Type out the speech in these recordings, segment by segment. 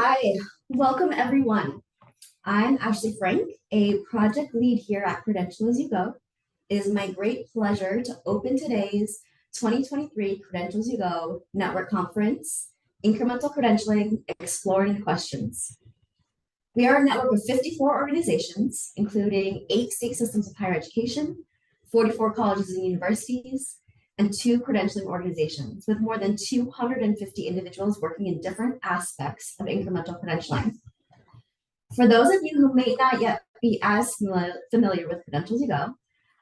Hi, welcome everyone. I'm Ashley Frank, a project lead here at Credential As You Go. It is my great pleasure to open today's 2023 Credential As You Go Network Conference, Incremental Credentialing, Exploring Questions. We are a network of 54 organizations, including 8 state systems of higher education, 44 colleges and universities, and 2 credentialing organizations with more than 250 individuals working in different aspects of incremental credentialing. For those of you who may not yet be as familiar with Credential As You Go,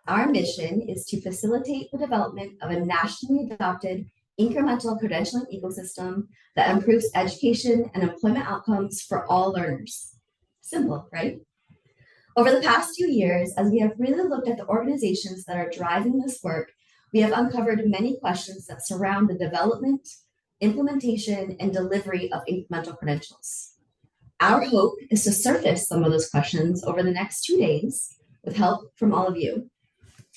our mission is to facilitate the development of a nationally adopted incremental credentialing ecosystem that improves education and employment outcomes for all learners. Simple, right? Over the past few years, as we have really looked at the organizations that are driving this work, we have uncovered many questions that surround the development, implementation, and delivery of incremental credentials. Our hope is to surface some of those questions over the next 2 days with help from all of you.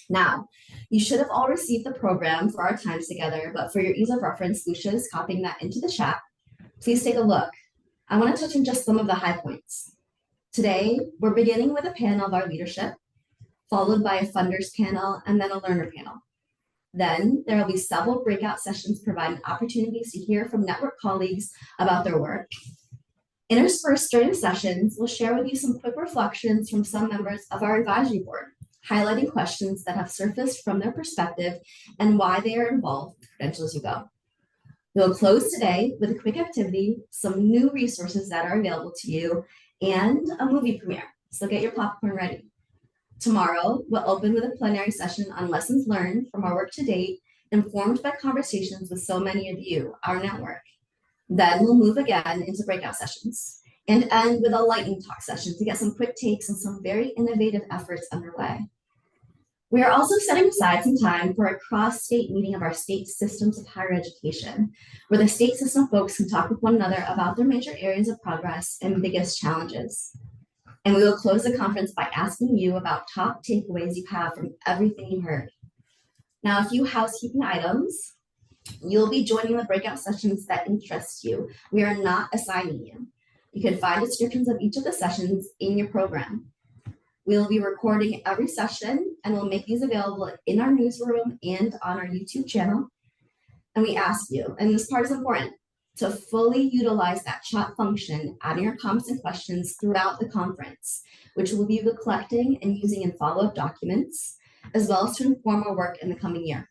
Now, you should have all received the program for our times together, but for your ease of reference, Lucia is copying that into the chat. Please take a look. I want to touch on just some of the high points. Today, we're beginning with a panel of our leadership, followed by a funders panel, and then a learner panel. Then there will be several breakout sessions providing opportunities to hear from network colleagues about their work. Interspersed during the sessions, we'll share with you some quick reflections from some members of our advisory board, highlighting questions that have surfaced from their perspective and why they are involved with Credential As You Go. We'll close today with a quick activity, some new resources that are available to you, and a movie premiere. So get your popcorn ready. Tomorrow, we'll open with a plenary session on lessons learned from our work to date, informed by conversations with so many of you, our network. Then we'll move again into breakout sessions and end with a lightning talk session to get some quick takes and some very innovative efforts underway. We are also setting aside some time for a cross-state meeting of our state systems of higher education, where the state system folks can talk with one another about their major areas of progress and biggest challenges. And we will close the conference by asking you about top takeaways you have from everything you heard. Now, a few housekeeping items. You'll be joining the breakout sessions that interest you. We are not assigning you. You can find descriptions of each of the sessions in your program. We'll be recording every session and we'll make these available in our newsroom and on our YouTube channel. And we ask you, and this part is important, to fully utilize that chat function, adding your comments and questions throughout the conference, which we'll be collecting and using in follow-up documents, as well as to inform our work in the coming year.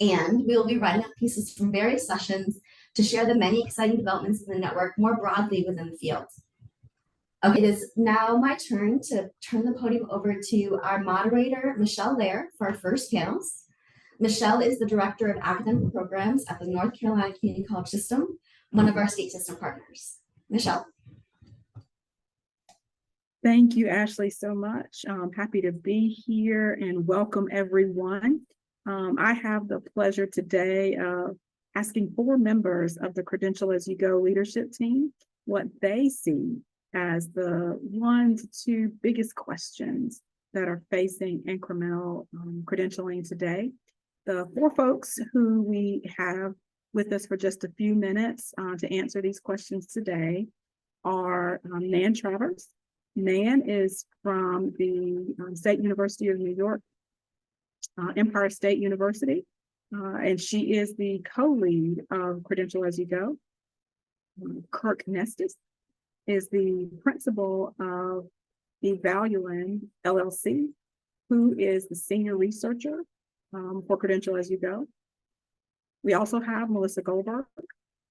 And we will be writing up pieces from various sessions to share the many exciting developments in the network more broadly within the field. Okay, it is now my turn to turn the podium over to our moderator, Michelle Lair, for our first panels. Michelle is the Director of Academic Programs at the North Carolina Community College System, one of our state system partners. Michelle. Thank you, Ashley, so much. I'm happy to be here and welcome everyone. I have the pleasure today of asking 4 members of the Credential As You Go leadership team what they see as the 1 to 2 biggest questions that are facing incremental credentialing today. The 4 folks who we have with us for just a few minutes to answer these questions today are Nan Travers. Nan is from the State University of New York, Empire State University, and she is the co-lead of Credential As You Go. Kirk Knestis is the principal of Evaluand, LLC, who is the senior researcher for Credential As You Go. We also have Melissa Goldberg.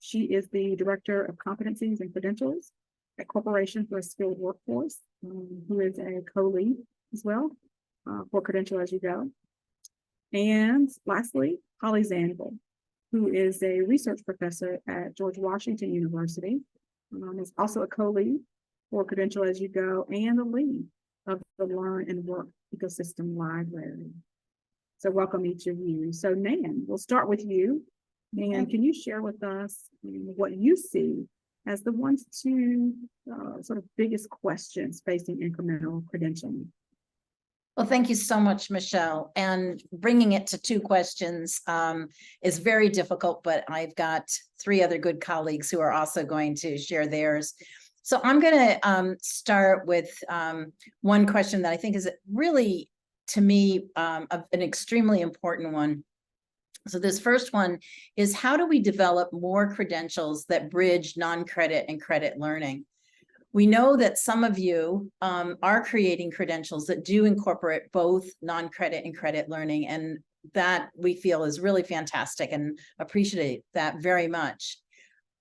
She is the Director of Competencies and Credentials at Corporation for a Skilled Workforce, who is a co-lead as well for Credential As You Go. And lastly, Holly Zanville, who is a research professor at George Washington University, is also a co-lead for Credential As You Go and the lead of the Learn and Work Ecosystem Library. So welcome each of you. So Nan, we'll start with you. Nan, can you share with us what you see as the 1 to 2 sort of biggest questions facing incremental credentialing? Well, thank you so much, Michelle. And bringing it to two questions is very difficult, but I've got three other good colleagues who are also going to share theirs. So I'm going to start with one question that I think is really, to me, an extremely important one. So this first one is, how do we develop more credentials that bridge non-credit and credit learning? We know that some of you are creating credentials that do incorporate both non-credit and credit learning, and that we feel is really fantastic and appreciate that very much.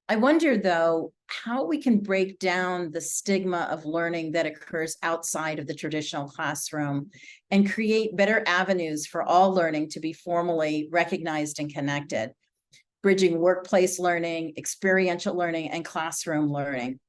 I wonder, though, how we can break down the stigma of learning that occurs outside of the traditional classroom and create better avenues for all learning to be formally recognized and connected, bridging workplace learning, experiential learning, and classroom learning.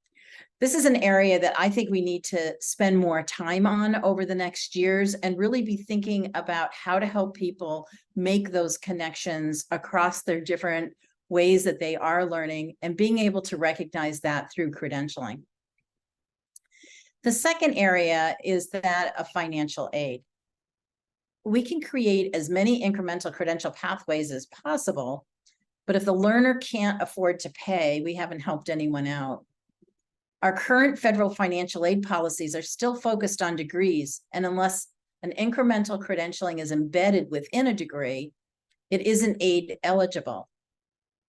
This is an area that I think we need to spend more time on over the next years and really be thinking about how to help people make those connections across their different ways that they are learning and being able to recognize that through credentialing. The second area is that of financial aid. We can create as many incremental credential pathways as possible, but if the learner can't afford to pay, we haven't helped anyone out. Our current federal financial aid policies are still focused on degrees, and unless an incremental credentialing is embedded within a degree, it isn't aid eligible.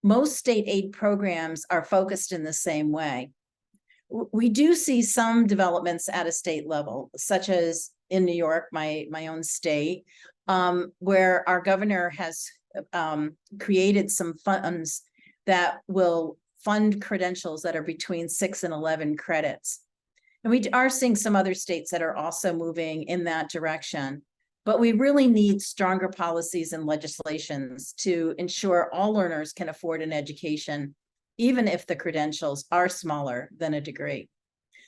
Most state aid programs are focused in the same way. We do see some developments at a state level, such as in New York, my own state, where our governor has created some funds that will fund credentials that are between 6 and 11 credits. And we are seeing some other states that are also moving in that direction. But we really need stronger policies and legislations to ensure all learners can afford an education, even if the credentials are smaller than a degree.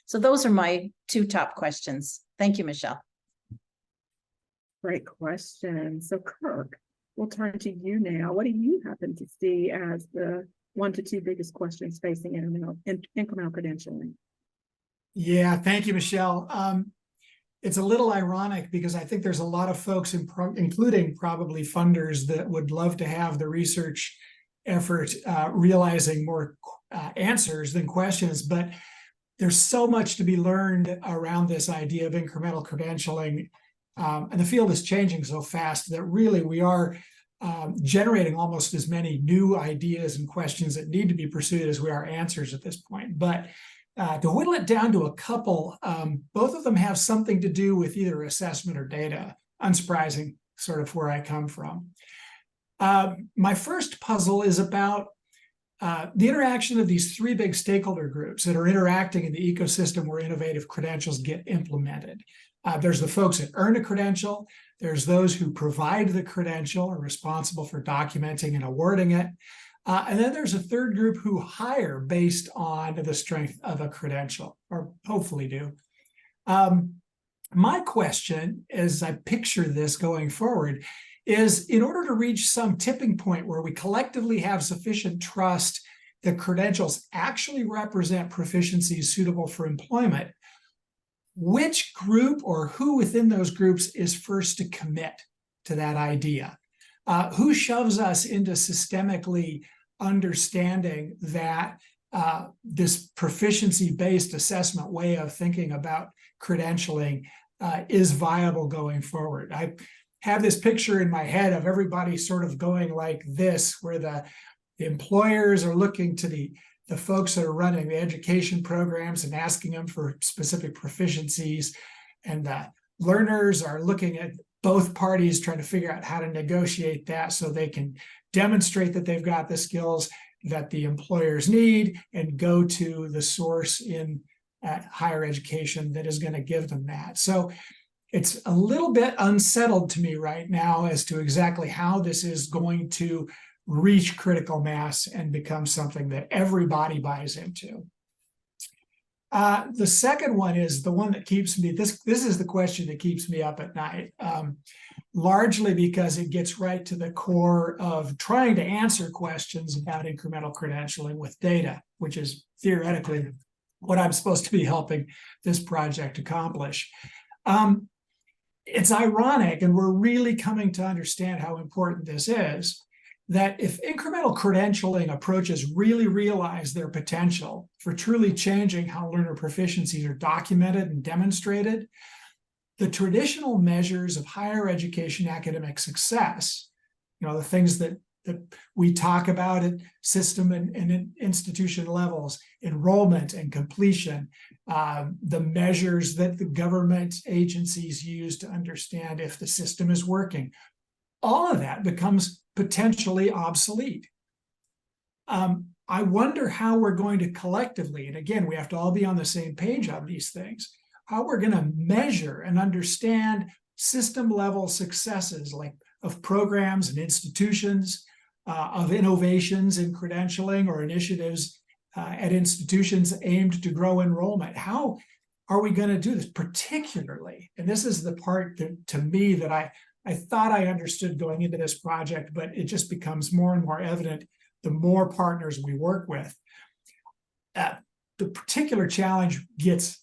So those are my two top questions. Thank you, Michelle. Great question. So Kirk, we'll turn to you now. What do you happen to see as the 1 to 2 biggest questions facing incremental credentialing? Yeah, thank you, Michelle. It's a little ironic because I think there's a lot of folks, including probably funders, that would love to have the research effort realizing more answers than questions, but there's so much to be learned around this idea of incremental credentialing, and the field is changing so fast that really we are generating almost as many new ideas and questions that need to be pursued as we are answers at this point. But to whittle it down to a couple, both of them have something to do with either assessment or data, unsurprising, sort of where I come from. My first puzzle is about the interaction of these 3 big stakeholder groups that are interacting in the ecosystem where innovative credentials get implemented. There's the folks that earn a credential. There's those who provide the credential, are responsible for documenting and awarding it. And then there's a third group who hire based on the strength of a credential, or hopefully do. My question, as I picture this going forward, is in order to reach some tipping point where we collectively have sufficient trust that credentials actually represent proficiencies suitable for employment, which group or who within those groups is first to commit to that idea? Who shoves us into systemically understanding that this proficiency-based assessment way of thinking about credentialing is viable going forward? I have this picture in my head of everybody sort of going like this, where the employers are looking to the folks that are running the education programs and asking them for specific proficiencies, and the learners are looking at both parties trying to figure out how to negotiate that so they can demonstrate that they've got the skills that the employers need and go to the source in higher education that is going to give them that. So it's a little bit unsettled to me right now as to exactly how this is going to reach critical mass and become something that everybody buys into. The second one is the one that keeps me, this is the question that keeps me up at night, largely because it gets right to the core of trying to answer questions about incremental credentialing with data, which is theoretically what I'm supposed to be helping this project accomplish. it's ironic, and we're really coming to understand how important this is, that if incremental credentialing approaches really realize their potential for truly changing how learner proficiencies are documented and demonstrated, the traditional measures of higher education academic success, the things that we talk about at system and institution levels, enrollment and completion, the measures that the government agencies use to understand if the system is working, all of that becomes potentially obsolete. I wonder how we're going to collectively, and again, we have to all be on the same page on these things, how we're going to measure and understand system level successes of programs and institutions, of innovations in credentialing or initiatives at institutions aimed to grow enrollment. How are we going to do this particularly? And this is the part that, to me, that I thought I understood going into this project, but it just becomes more and more evident the more partners we work with. The particular challenge gets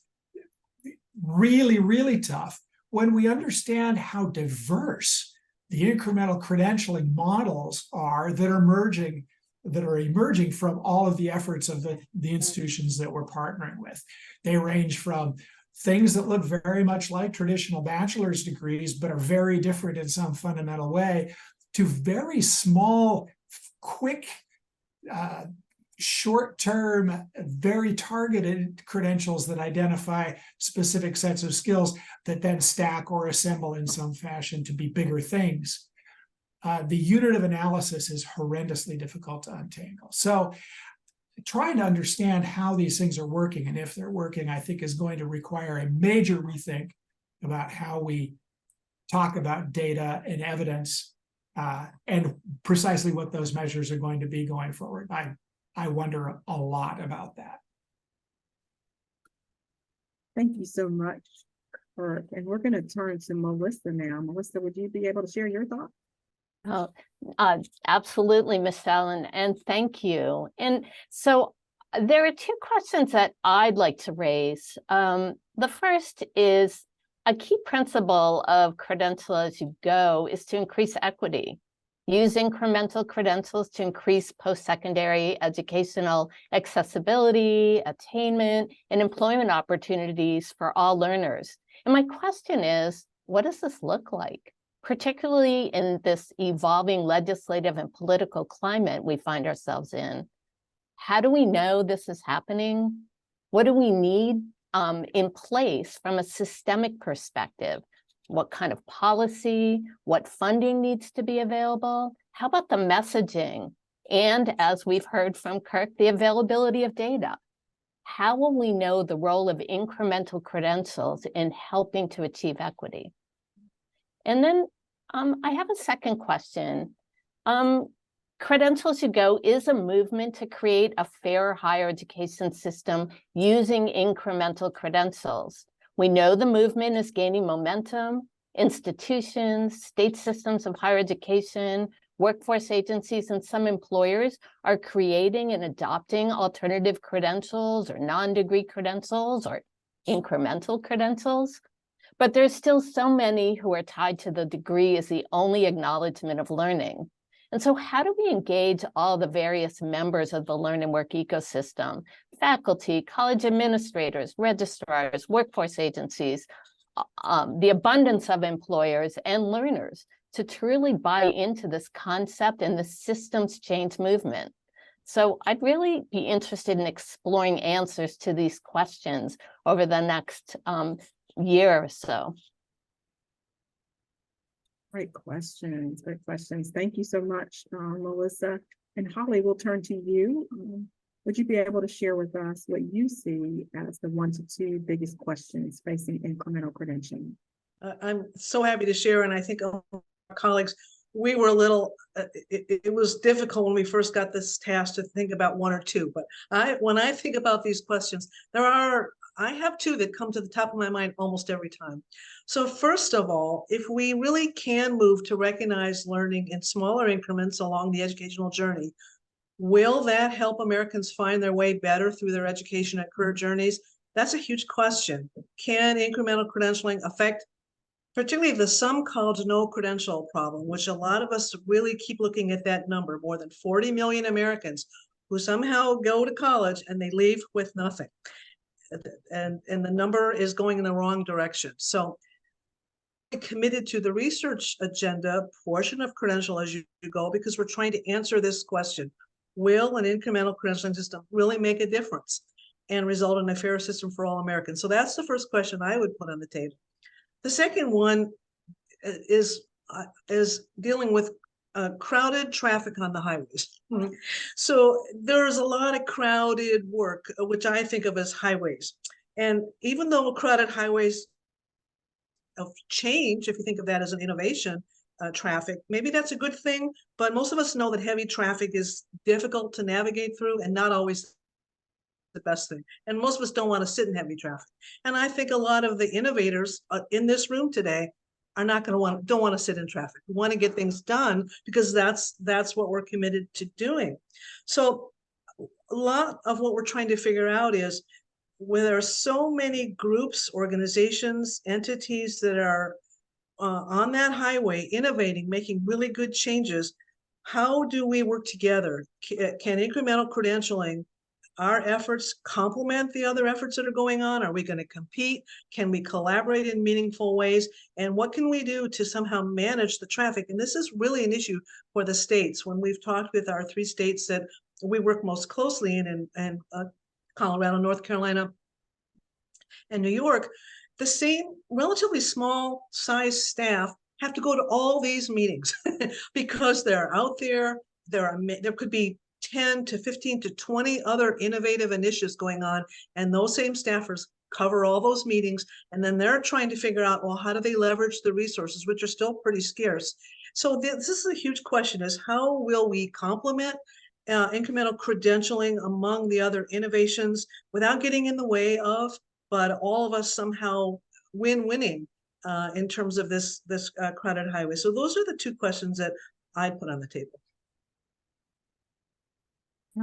really, really tough when we understand how diverse the incremental credentialing models are that are emerging from all of the efforts of the institutions that we're partnering with. They range from things that look very much like traditional bachelor's degrees, but are very different in some fundamental way, to very small, quick, short-term, very targeted credentials that identify specific sets of skills that then stack or assemble in some fashion to be bigger things. The unit of analysis is horrendously difficult to untangle. So trying to understand how these things are working and if they're working, I think, is going to require a major rethink about how we talk about data and evidence, and precisely what those measures are going to be going forward. I wonder a lot about that. Thank you so much, Kirk. And we're going to turn to Melissa now. Melissa, would you be able to share your thoughts? Oh, absolutely, Michelle, and thank you. And so there are two questions that I'd like to raise. The first is a key principle of Credential As You Go is to increase equity. Use incremental credentials to increase post-secondary educational accessibility, attainment, and employment opportunities for all learners. And my question is, what does this look like, particularly in this evolving legislative and political climate we find ourselves in? How do we know this is happening? What do we need in place from a systemic perspective? What kind of policy, what funding needs to be available? How about the messaging? And as we've heard from Kirk, the availability of data. How will we know the role of incremental credentials in helping to achieve equity? And then I have a second question. Credential As You Go is a movement to create a fair higher education system using incremental credentials. We know the movement is gaining momentum. Institutions, state systems of higher education, workforce agencies, and some employers are creating and adopting alternative credentials or non-degree credentials or incremental credentials. But there's still so many who are tied to the degree as the only acknowledgement of learning. And so how do we engage all the various members of the learn and work ecosystem, faculty, college administrators, registrars, workforce agencies, the abundance of employers and learners to truly buy into this concept and the systems change movement? So I'd really be interested in exploring answers to these questions over the next year or so. Great questions. Great questions. Thank you so much, Melissa. And Holly, we'll turn to you. Would you be able to share with us what you see as the 1 to 2 biggest questions facing incremental credentialing? I'm so happy to share, and I think our colleagues, we were a little, it was difficult when we first got this task to think about 1 or 2, but when I think about these questions, I have 2 that come to the top of my mind almost every time. So first of all, if we really can move to recognize learning in smaller increments along the educational journey, will that help Americans find their way better through their education and career journeys? That's a huge question. Can incremental credentialing affect particularly the some college no credential problem, which a lot of us really keep looking at that number, more than 40 million Americans who somehow go to college and they leave with nothing. And the number is going in the wrong direction. So committed to the research agenda portion of Credential As You Go, because we're trying to answer this question. Will an incremental credentialing system really make a difference and result in a fair system for all Americans? So that's the first question I would put on the table. The second one is dealing with crowded traffic on the highways. So there's a lot of crowded work, which I think of as highways. And even though crowded highways of change, if you think of that as an innovation, traffic, maybe that's a good thing, but most of us know that heavy traffic is difficult to navigate through and not always the best thing. And most of us don't want to sit in heavy traffic. And I think a lot of the innovators in this room today are not going to don't want to sit in traffic. We want to get things done because that's what we're committed to doing. So a lot of what we're trying to figure out is, when there are so many groups, organizations, entities that are on that highway, innovating, making really good changes, how do we work together? Can incremental credentialing, our efforts complement the other efforts that are going on? Are we going to compete? Can we collaborate in meaningful ways? And what can we do to somehow manage the traffic? And this is really an issue for the states. When we've talked with our 3 states that we work most closely in, and Colorado, North Carolina, and New York, the same relatively small size staff have to go to all these meetings because they're out there. There could be 10 to 15 to 20 other innovative initiatives going on, and those same staffers cover all those meetings, and then they're trying to figure out, well, how do they leverage the resources, which are still pretty scarce. So this is a huge question, is how will we complement incremental credentialing among the other innovations without getting in the way of, but all of us somehow winning in terms of this crowded highway. So those are the 2 questions that I put on the table.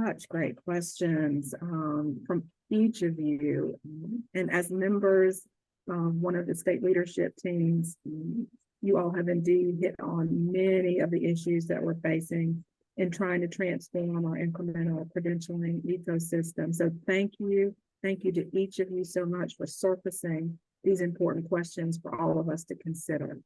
Such great questions from each of you. And as members of one of the state leadership teams, you all have indeed hit on many of the issues that we're facing in trying to transform our incremental credentialing ecosystem. So thank you. Thank you to each of you so much for surfacing these important questions for all of us to consider.